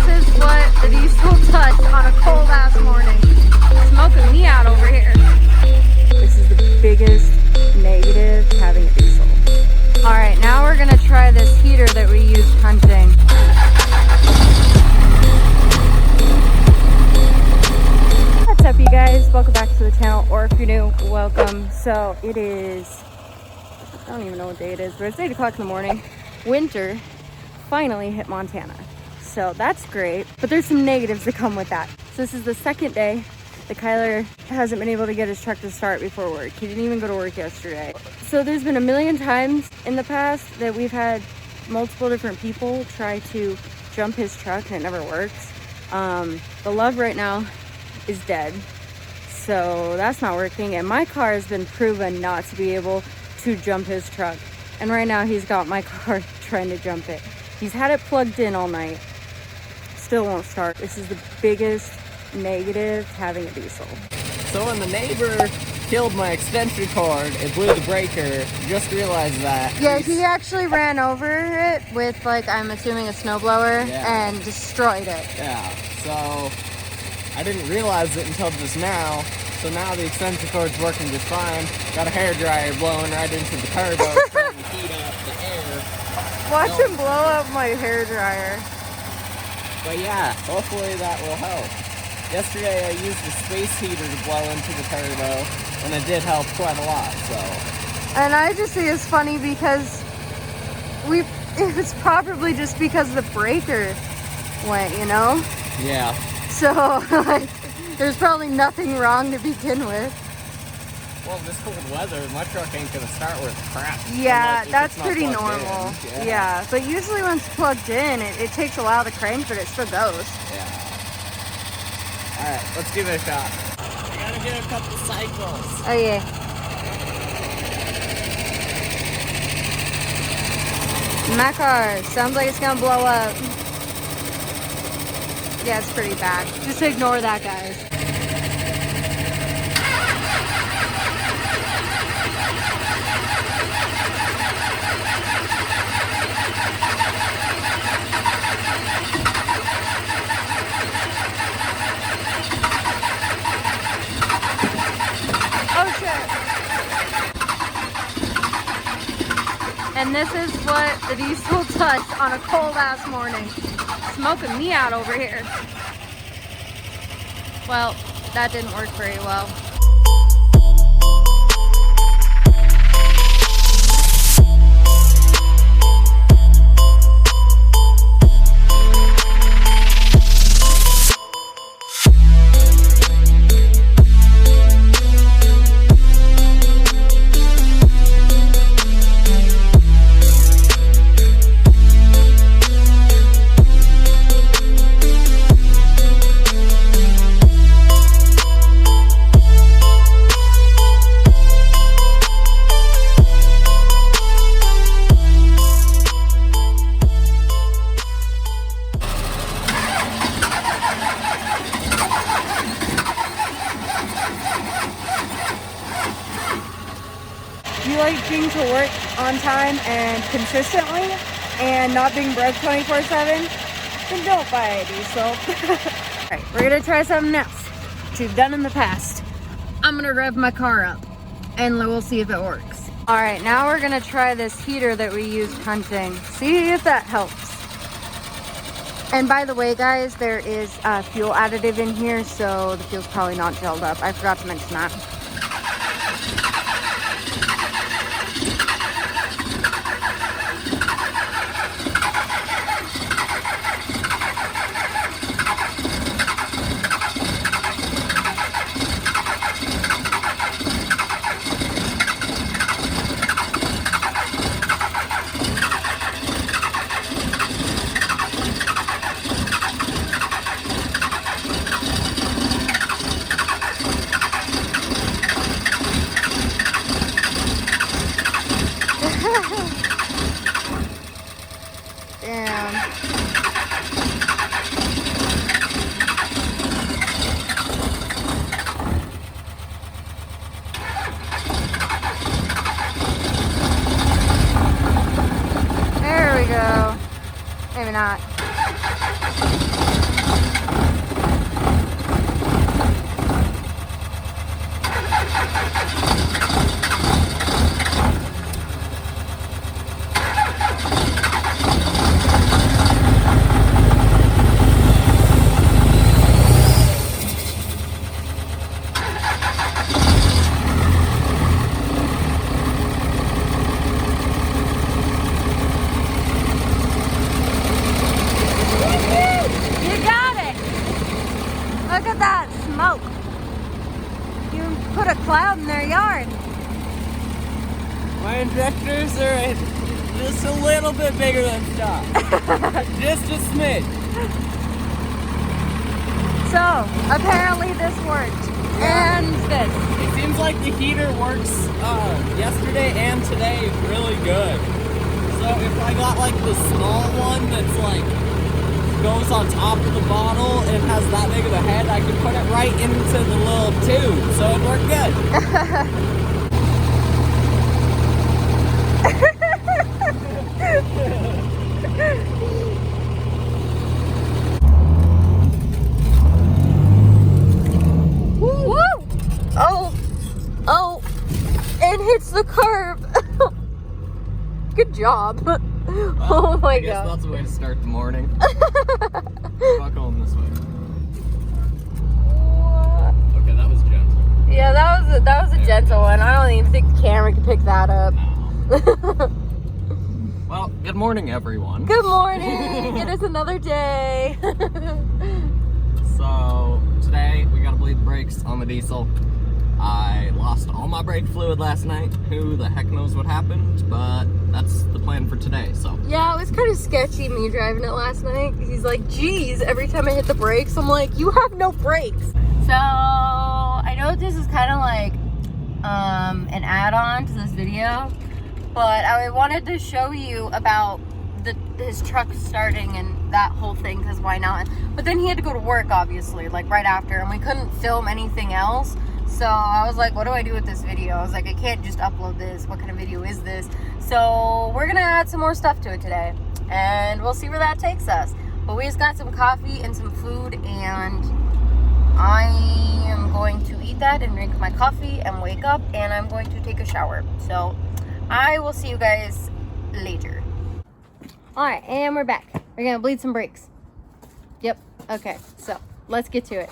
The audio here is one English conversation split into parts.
this is what the diesel does on a cold ass morning. Smoking me out over here. This is the biggest negative having a diesel. All right, now we're gonna try this heater that we used hunting. What's up, you guys? Welcome back to the channel, or if you're new, welcome. So it is, I don't even know what day it is, but it's 8 o'clock in the morning. Winter finally hit Montana. So that's great, but there's some negatives that come with that. So this is the second day that Kyler hasn't been able to get his truck to start before work. He didn't even go to work yesterday. So there's been a million times in the past that we've had multiple different people try to jump his truck and it never works. The Luv right now is dead, so that's not working, and my car has been proven not to be able to jump his truck, and right now he's got my car trying to jump it. He's had it plugged in all night, still won't start. This is the biggest negative having a diesel. So when the neighbor killed my extension cord, it blew the breaker. Just realized that. Yeah, he actually ran over it with, like, I'm assuming a snowblower, and destroyed it. Yeah, so I didn't realize it until just now. So now the extension cord's working just fine. Got a hairdryer blowing right into the turbo, trying to heat up the air. Watch him blow up my hairdryer. But yeah, hopefully that will help. Yesterday I used the space heater to blow into the turbo, and it did help quite a lot, so. And I just think it's funny because it was probably just because the breaker went, you know? Yeah. So, like, there's probably nothing wrong to begin with. Well, this cold weather, my truck ain't gonna start with crap. Yeah, that's pretty normal. Yeah, but usually when it's plugged in, it takes a while to crank, but it still goes. Yeah. Alright, let's give it a shot. I gotta get a couple cycles. Oh, yeah. My car sounds like it's gonna blow up. Yeah, it's pretty bad. Just ignore that, guys. Oh, shit. And this is what the diesel does on a cold ass morning. Smoking me out over here. Well, that didn't work very well. You like being to work on time and consistently and not being broke 24/7, then don't buy a diesel. Alright, we're gonna try something else, which we've done in the past. I'm gonna rev my car up and we'll see if it works. Alright, now we're gonna try this heater that we used hunting. See if that helps. And by the way, guys, there is fuel additive in here, so the fuel's probably not gelled up. I forgot to mention that. at that smoke. You put a cloud in their yard. My injectors are just a little bit bigger than stock. Just a smidge. So, apparently this worked. And this. It seems like the heater works yesterday and today really good. So if I got like the small one that's like goes on top of the bottle and has that big of a head, I could put it right into the little tube. So it worked good. Oh, and hits the curb. Good job. Well, oh my I guess god. that's the way to start the morning. Fuck home this way. Okay, that was gentle. Yeah, that was a gentle one. I don't even think the camera could pick that up. Well, good morning, everyone. Good morning. It is another day. So today we gotta bleed the brakes on the diesel. I lost all my brake fluid last night. Who the heck knows what happened, but that's the plan for today, so. Yeah, it was kind of sketchy me driving it last night. He's like, geez, every time I hit the brakes, I'm like, you have no brakes. So, I know this is kind of like an add-on to this video, but I wanted to show you about his truck starting and that whole thing, because why not? But then he had to go to work, obviously, like right after, and we couldn't film anything else. So I was like, what do I do with this video? I was like, I can't just upload this. What kind of video is this? So we're gonna add some more stuff to it today, and we'll see where that takes us. But we just got some coffee and some food, and I am going to eat that and drink my coffee and wake up, and I'm going to take a shower. So I will see you guys later. All right, and we're back. We're gonna bleed some brakes. Yep, okay, so let's get to it.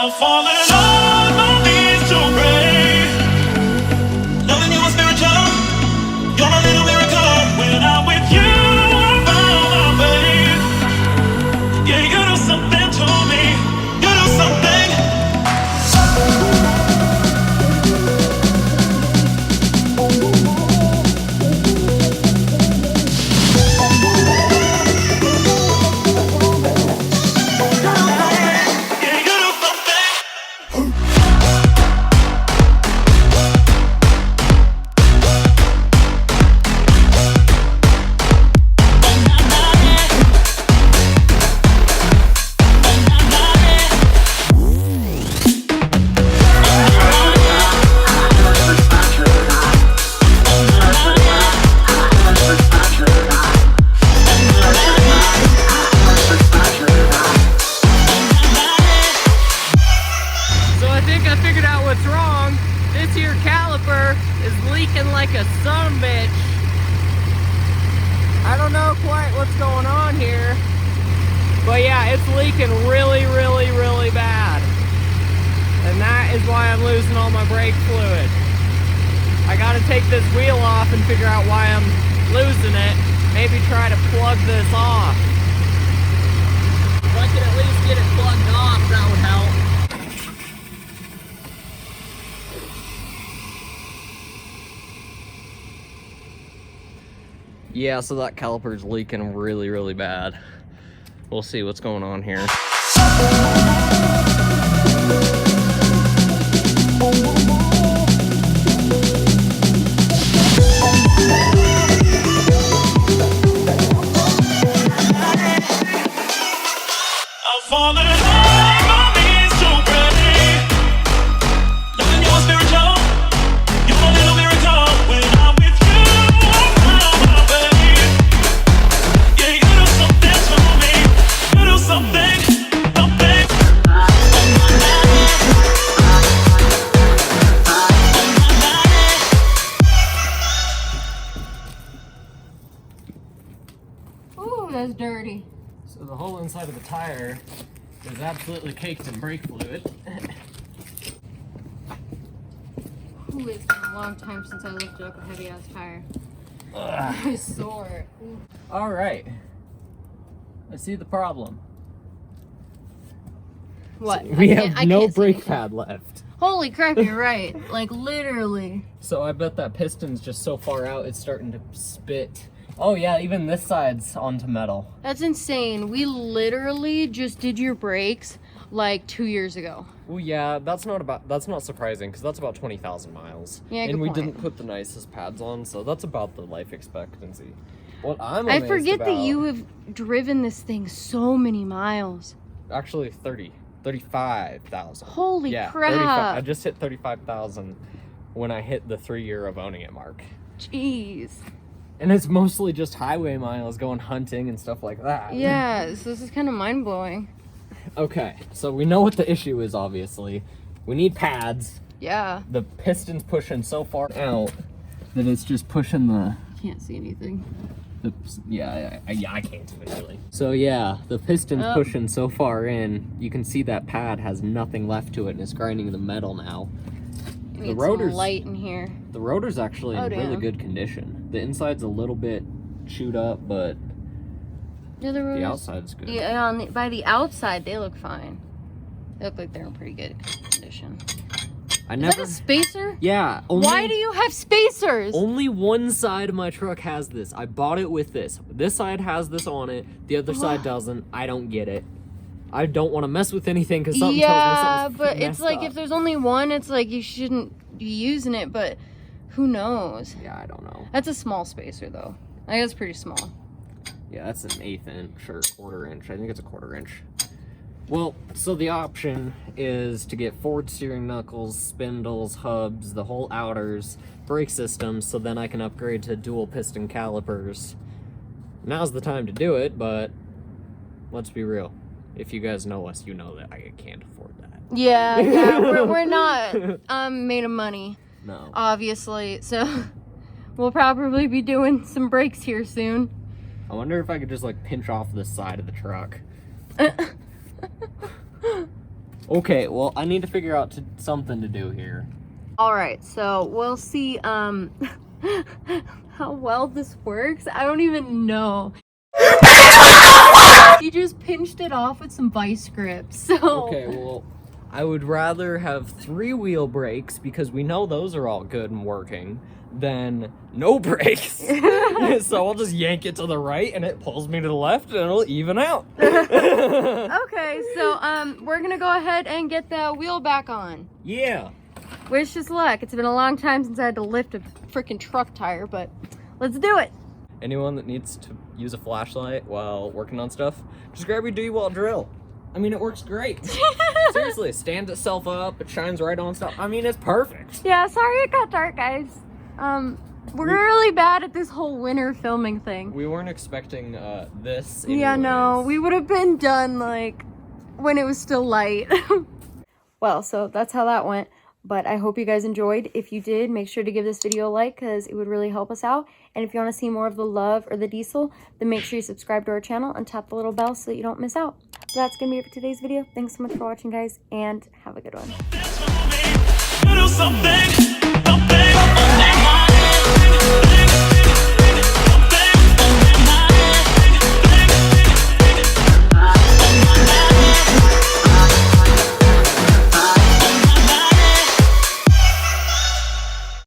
I'm falling on my knees to pray. Loving you is spiritual. You're a little miracle. When I'm with you, I found my faith. Yeah, you do something to me. You do something. Like a sumbitch. I don't know quite what's going on here, but yeah, it's leaking really, really, really bad. And that is why I'm losing all my brake fluid. I gotta take this wheel off and figure out why I'm losing it. Maybe try to plug this off. If I could at least get it plugged off, that would help. Yeah, so that caliper's leaking really, really bad. We'll see what's going on here. I'm falling on my knees to pray. Loving you is spiritual. You're a little miracle. When I'm with you, I found my faith. Yeah, you do something to me. You do something, something. Ooh, that's dirty. So the whole inside of the tire is absolutely caked in brake fluid. Ooh, it's been a long time since I lifted up a heavy ass tire. I'm sore. All right. I see the problem. What? We I have no can't see brake anything. pad left. Holy crap, you're right. Like, literally. So I bet that piston's just so far out, it's starting to spit. Oh yeah, even this side's onto metal. That's insane. We literally just did your brakes like 2 years ago. Well, yeah, that's not surprising because that's about 20,000 miles. Yeah, and good we point. didn't put the nicest pads on, so that's about the life expectancy. What I'm I amazed forget that about- you have driven this thing so many miles. Actually 35,000. Holy yeah, crap. 35. I just hit 35,000 when I hit the 3-year of owning it mark. Jeez. And it's mostly just highway miles going hunting and stuff like that. Yeah, so this is kind of mind-blowing. Okay, so we know what the issue is, obviously. We need pads. Yeah. The piston's pushing so far out that it's just pushing the... Can't see anything. I can't visually. So yeah, the piston's pushing so far in, you can see that pad has nothing left to it and it's grinding the metal now. I need some light in here. The rotor's actually in really damn. good condition. The inside's a little bit chewed up, but Yeah, the outside's good. Yeah, by the outside, they look fine. They look like they're in pretty good condition. Is that a spacer? Yeah. Why do you have spacers? Only one side of my truck has this. I bought it with this. This side has this on it. The other side doesn't. I don't get it. I don't want to mess with anything because something tells me something's but it's messed like up. if there's only one, it's like you shouldn't be using it, but who knows? Yeah, I don't know. That's a small spacer though. I guess pretty small. Yeah, that's an 1/8 inch or 1/4 inch. I think it's a 1/4 inch. Well, so the option is to get forward steering knuckles, spindles, hubs, the whole outers, brake systems, so then I can upgrade to dual piston calipers. Now's the time to do it, but let's be real. If you guys know us, you know that I can't afford that. Yeah, we're not made of money, No. obviously. So we'll probably be doing some brakes here soon. I wonder if I could just like pinch off the side of the truck. Okay, well, I need to figure out something to do here. All right, so we'll see how well this works. I don't even know. You just pinched it off with some vice grips. So Okay, well, I would rather have 3-wheel brakes because we know those are all good and working than no brakes. So I'll just yank it to the right and it pulls me to the left and it'll even out. okay, so we're gonna go ahead and get the wheel back on. Yeah. Wish us luck. It's been a long time since I had to lift a freaking truck tire, but let's do it. Anyone that needs to use a flashlight while working on stuff, just grab your D-wall drill. I mean, it works great. Seriously, it stands itself up, it shines right on stuff. I mean, it's perfect. Yeah, sorry it got dark, guys. We're really bad at this whole winter filming thing. We weren't expecting this Yeah, no, anyways. we would have been done like when it was still light. Well, so that's how that went. But I hope you guys enjoyed. If you did, make sure to give this video a like because it would really help us out. And if you want to see more of the Luv or the Diesel, then make sure you subscribe to our channel and tap the little bell so that you don't miss out. So that's going to be it for today's video. Thanks so much for watching, guys, and have a good one. Do something.